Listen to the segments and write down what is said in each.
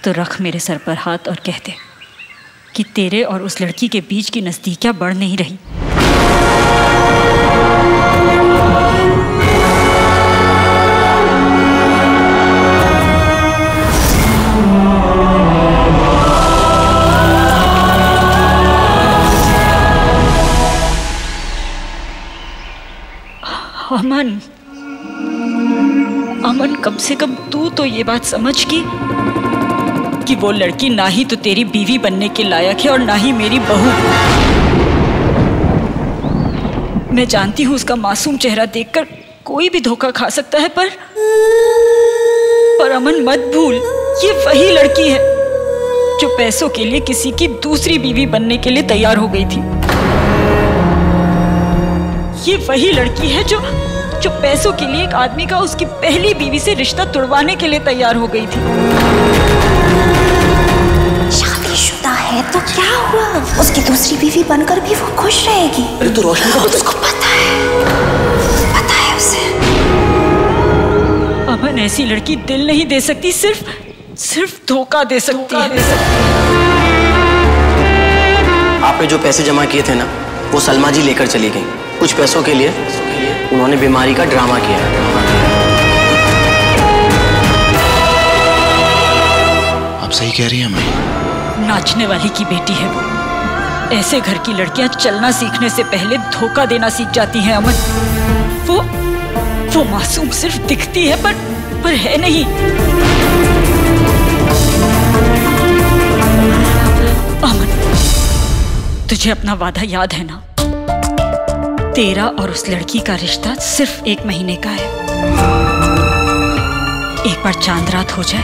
तो रख मेरे सर पर हाथ और कह दे कि तेरे और उस लड़की के बीच की नजदीकियां बढ़ नहीं रही। अमन, अमन, कम से कम तू तो ये बात समझ कि वो लड़की ना ही तो तेरी बीवी बनने के लायक है और ना ही मेरी बहू। मैं जानती हूँ उसका मासूम चेहरा देखकर कोई भी धोखा खा सकता है, पर अमन मत भूल, ये वही लड़की है जो पैसों के लिए किसी की दूसरी बीवी बनने के लिए तैयार हो गई थी। ये वही लड़की है जो पैसों के लिए एक आदमी का उसकी पहली बीवी से रिश्ता तुड़वाने के लिए तैयार हो गई थी। शादीशुदा है तो क्या हुआ, उसकी दूसरी बीवी बनकर भी वो खुश रहेगी। अरे तो रोशनी को उसको पता है उसे। अमन, ऐसी लड़की दिल नहीं दे सकती, सिर्फ धोखा दे सकती है। आपने जो पैसे जमा किए थे ना, वो सलमा जी लेकर चली गई। कुछ पैसों के लिए उन्होंने बीमारी का ड्रामा किया। आप सही कह रही हैं अम्मी। नाचने वाली की बेटी है वो। ऐसे घर की लड़कियां चलना सीखने से पहले धोखा देना सीख जाती हैं अमन। वो मासूम सिर्फ दिखती है पर है नहीं। अमन, तुझे अपना वादा याद है ना? तेरा और उस लड़की का रिश्ता सिर्फ 1 महीने का है। एक बार चांद रात हो जाए,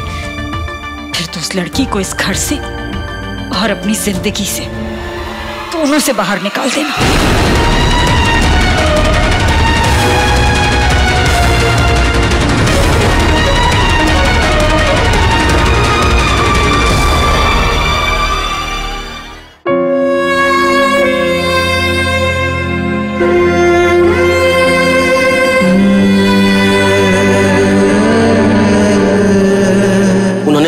फिर तो उस लड़की को इस घर से और अपनी जिंदगी से दोनों से बाहर निकाल देना।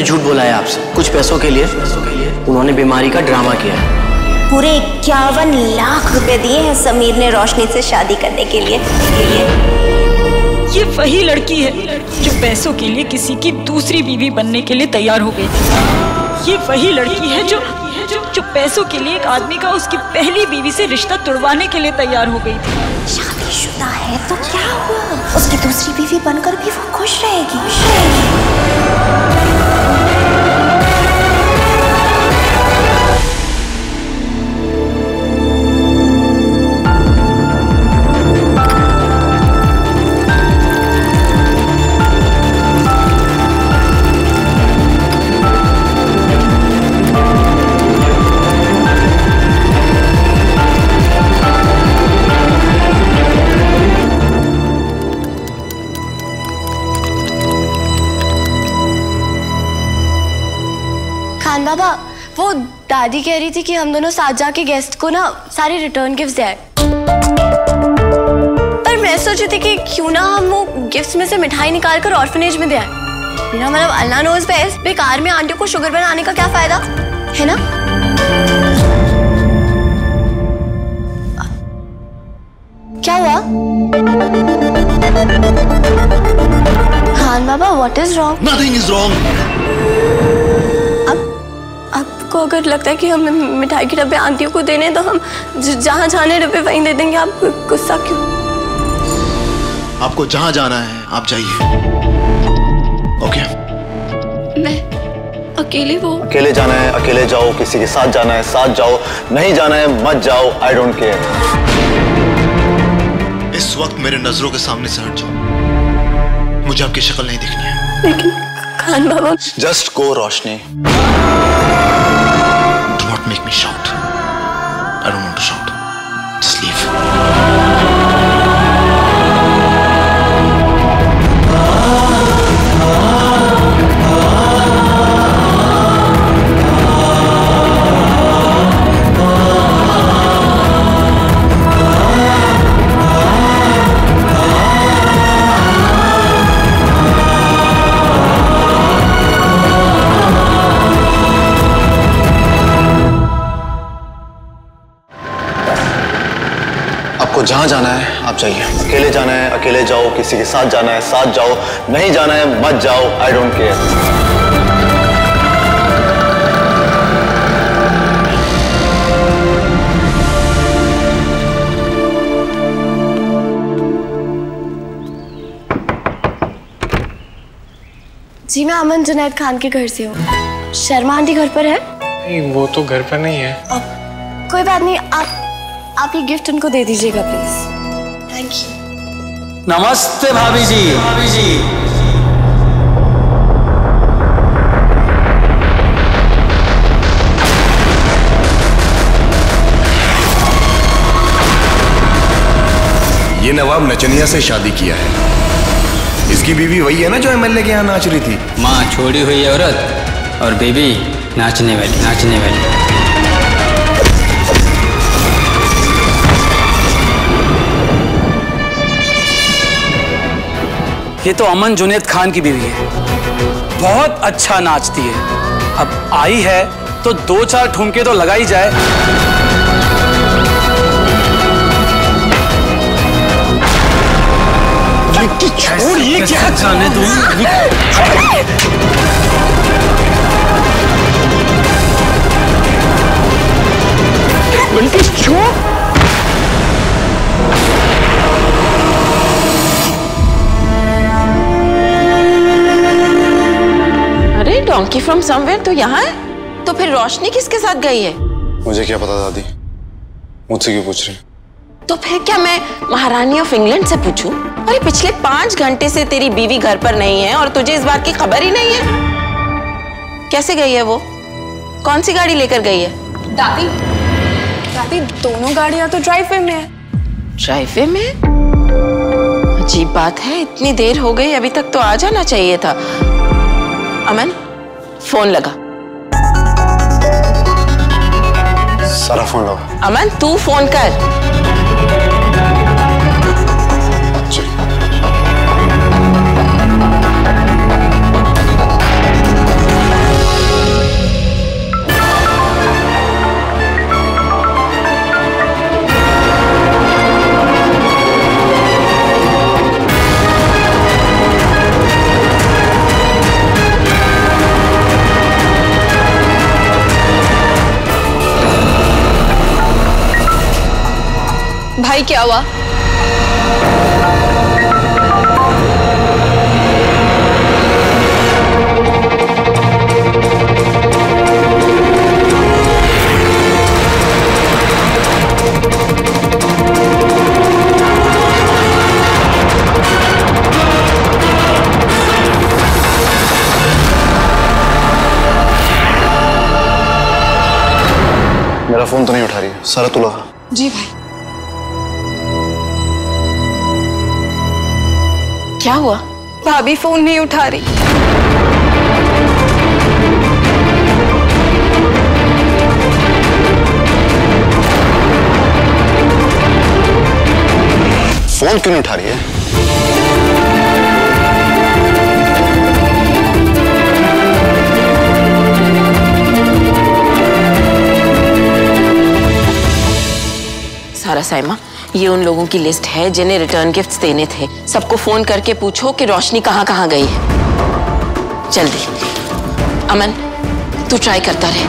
झूठ बोला है आपसे। कुछ पैसों के लिए उन्होंने बीमारी का ड्रामा किया है। पूरे 51 लाख रुपए दिए हैं समीर ने रोशनी से शादी करने के लिए। ये वही लड़की है जो पैसों के लिए किसी की दूसरी बीवी बनने के लिए तैयार हो गई थी। ये वही लड़की है जो पैसों के लिए एक आदमी का उसकी पहली बीवी से रिश्ता तुड़वाने के लिए तैयार हो गई थी। शादीशुदा है तो क्या हुआ, उसकी दूसरी बीवी बनकर भी वो खुश रहेगी। बाबा, वो दादी कह रही थी कि हम दोनों साथ जाके गेस्ट को ना सारे रिटर्न गिफ्ट्स दें। पर मैं सोच रही थी कि क्यों ना हम वो गिफ्ट्स में से मिठाई निकाल कर ऑर्फनेज में दें। मेरा मतलब अल्लाह नोज़ बेस्ट, बेकार में आंटियों को शुगर बनाने का क्या फायदा है ना? क्या हुआ? Khan Baba, what is wrong? Nothing is wrong. आपको अगर लगता है कि हम मिठाई के डब्बे आंटियों को देने, तो हम जहाँ जाने डब्बे वहीं दे देंगे। आप गुस्सा क्यों? आपको जहाँ जाना है आप जाइए। ओके? मैं अकेले जाना है अकेले जाओ, किसी के साथ जाना है साथ जाओ, नहीं जाना है मत जाओ। I don't care. इस वक्त मेरे नजरों के सामने से हट जाओ, मुझे आपकी शक्ल नहीं दिखनी है। लेकिन Khan Baba, just go Roshni. Do not make me shout. I don't want to shout. Just leave. जहाँ जाना है आप जाइए। अकेले जाना है अकेले जाओ, किसी के साथ जाना है साथ जाओ, नहीं जाना है मत जाओ, आई डोंट केयर। जी मैं अमन जुनैद खान के घर से हूँ। शर्मा आंटी घर पर है? नहीं, वो तो घर पर नहीं है। कोई बात नहीं, आप ये गिफ्ट उनको दे दीजिएगा प्लीज। Thank you. नमस्ते भाभी जी। भाभी जी ये नवाब नचनिया से शादी किया है। इसकी बीवी वही है ना जो एमएलए के यहाँ नाच रही थी। माँ छोड़ी हुई औरत और बीवी नाचने वाली, नाचने वाली। ये तो अमन जुनैद खान की बीवी है, बहुत अच्छा नाचती है। अब आई है तो 2-4 ठुमके तो लगा ही जाए। छोड़, ये क्या जाने तुम। छोड़। अरे डोंकी फ्रॉम समवेयर तो यहाँ है, तो फिर रोशनी किसके साथ गई है? मुझे क्या पता दादी, मुझसे क्यों पूछ रही? तो फिर क्या मैं महारानी ऑफ इंग्लैंड से पूछूं? अरे पिछले 5 घंटे से तेरी बीवी घर पर नहीं है और तुझे इस बात की खबर ही नहीं है। कैसे गई है वो? कौन सी गाड़ी लेकर गई है? दादी दोनों गाड़ियां तो ड्राइववे में है। ड्राइववे में? अजीब बात है, इतनी देर हो गई, अभी तक तो आ जाना चाहिए था। अमन फोन लगा। सारा फोन लगा। अमन तू फोन कर। भाई क्या हुआ? मेरा फोन तो नहीं उठा रही है। सारा तू लगा। जी भाई। क्या हुआ? भाभी फोन नहीं उठा रही। फोन क्यों नहीं उठा रही है? सारा साइमा, ये उन लोगों की लिस्ट है जिन्हें रिटर्न गिफ्ट्स देने थे। सबको फोन करके पूछो कि रोशनी कहाँ कहाँ गई है। जल्दी। अमन तू ट्राई करता रहे।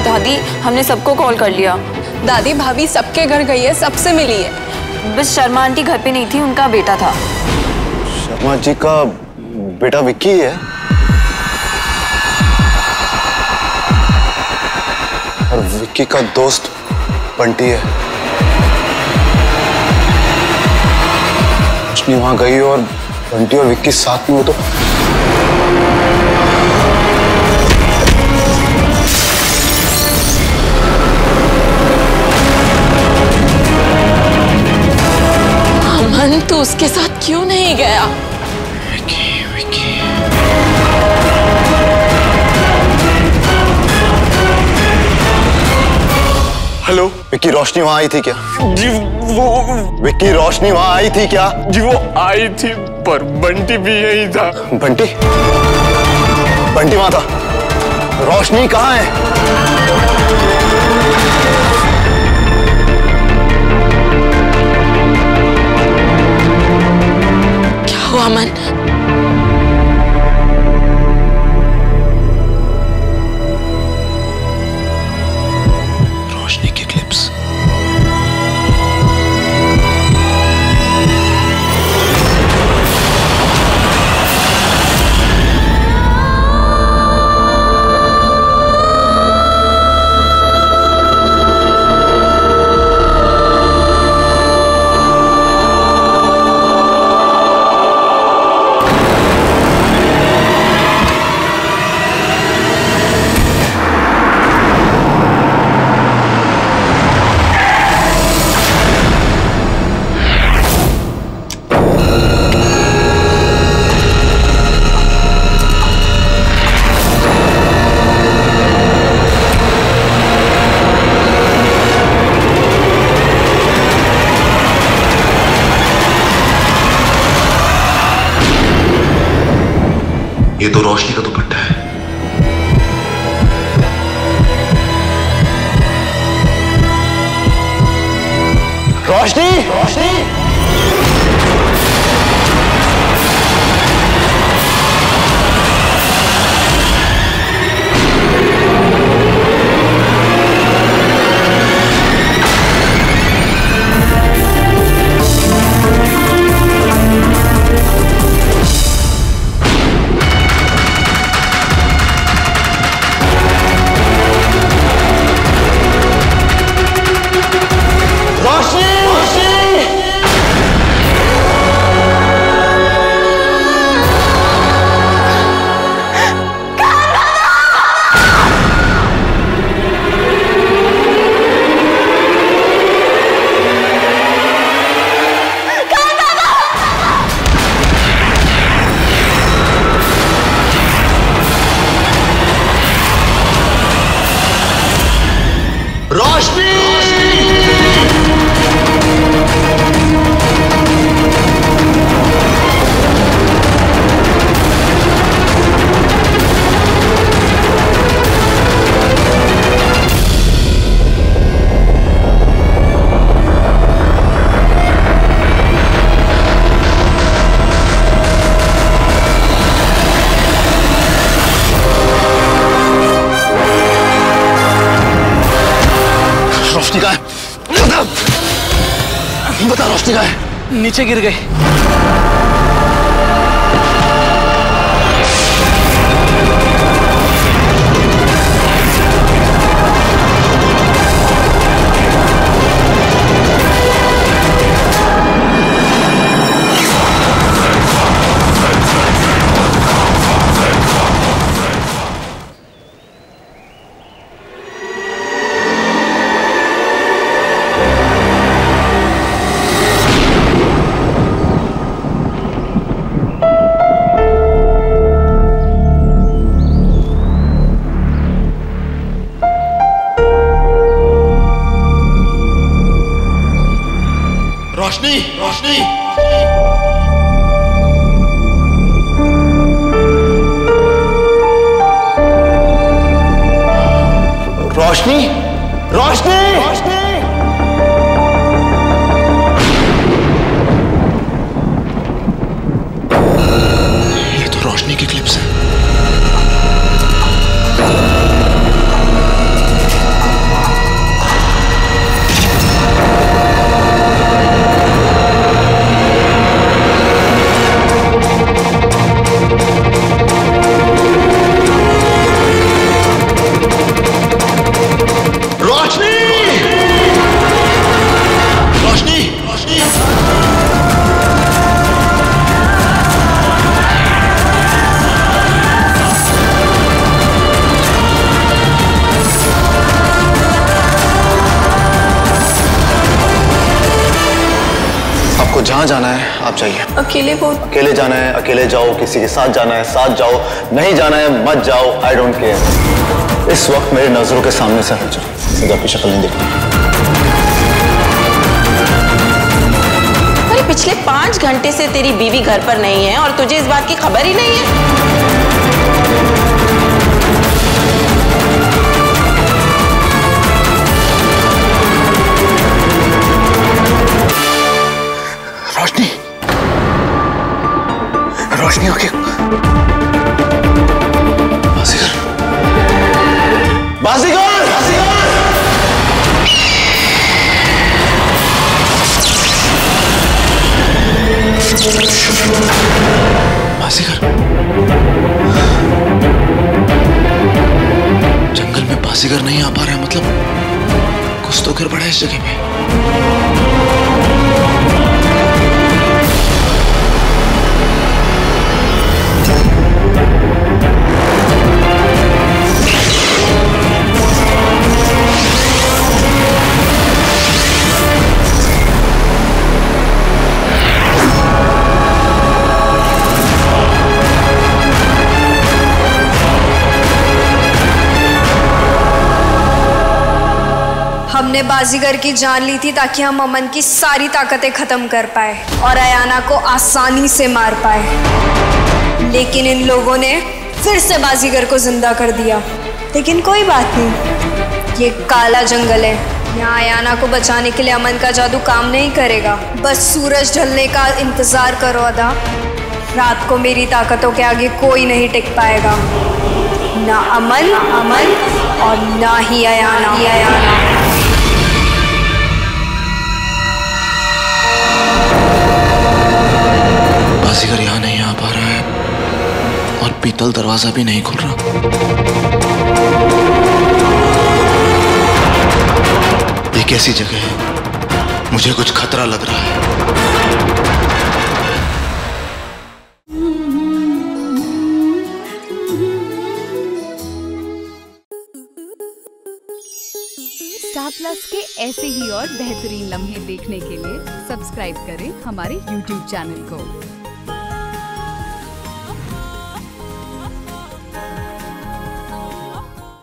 दादी हमने सबको कॉल कर लिया। दादी भाभी सबके घर गई है, सबसे मिली है। बस शर्मा आंटी घर पे नहीं थी, उनका बेटा था। शर्मा जी का बेटा विक्की है और विक्की का दोस्त बंटी है। रोशनी वहां गई और बंटी और विक्की साथ में हो तो तू उसके साथ क्यों नहीं गया? विक्की। हेलो। विक्की रोशनी वहां आई थी क्या? जी वो विक्की रोशनी वहां आई थी क्या? जी वो आई थी, पर बंटी भी यही था। बंटी? बंटी वहां था, रोशनी कहाँ है? क्या हुआ अमन? रोशनी के क्लिप्स। ये तो रोशनी का दुपट्टा है। रोशनी, रोशनी। रोशनी कहाँ है? बता रोशनी कहाँ है? नीचे गिर गई। रोशनी, रोशनी। रोशनी, रोशनी, रोशनी। ये तो रोशनी की क्लिप्स है। आपको जहाँ जाना है आप जाइए। अकेले बहुत अकेले जाना है अकेले जाओ, किसी के साथ जाना है साथ जाओ, नहीं जाना है मत जाओ। I don't care. इस वक्त मेरी नजरों के सामने से हट जाओ, मुझे आपकी शक्ल नहीं देखनी। पिछले 5 घंटे से तेरी बीवी घर पर नहीं है और तुझे इस बात की खबर ही नहीं है। रोशनी, रोशनी ओके। बाजीगर, बाजीगर, बाजीगर। बाजीगर, जंगल में बाजीगर नहीं आ पा रहा है, मतलब कुछ तो गड़बड़ है इस जगह में। हमने बाजीगर की जान ली थी ताकि हम अमन की सारी ताकतें खत्म कर पाए और अयाना को आसानी से मार पाए, लेकिन इन लोगों ने फिर से बाजीगर को जिंदा कर दिया। लेकिन कोई बात नहीं, ये काला जंगल है, यहाँ अयाना को बचाने के लिए अमन का जादू काम नहीं करेगा। बस सूरज ढलने का इंतजार करो अदा, रात को मेरी ताकतों के आगे कोई नहीं टिक पाएगा, ना अमन और ना ही अयाना। बाजीगर यहाँ नहीं आ पा रहा है और पीतल दरवाजा भी नहीं खुल रहा। ये कैसी जगह है? मुझे कुछ खतरा लग रहा है। स्टार प्लस के ऐसे ही और बेहतरीन लम्हे देखने के लिए सब्सक्राइब करें हमारे YouTube चैनल को।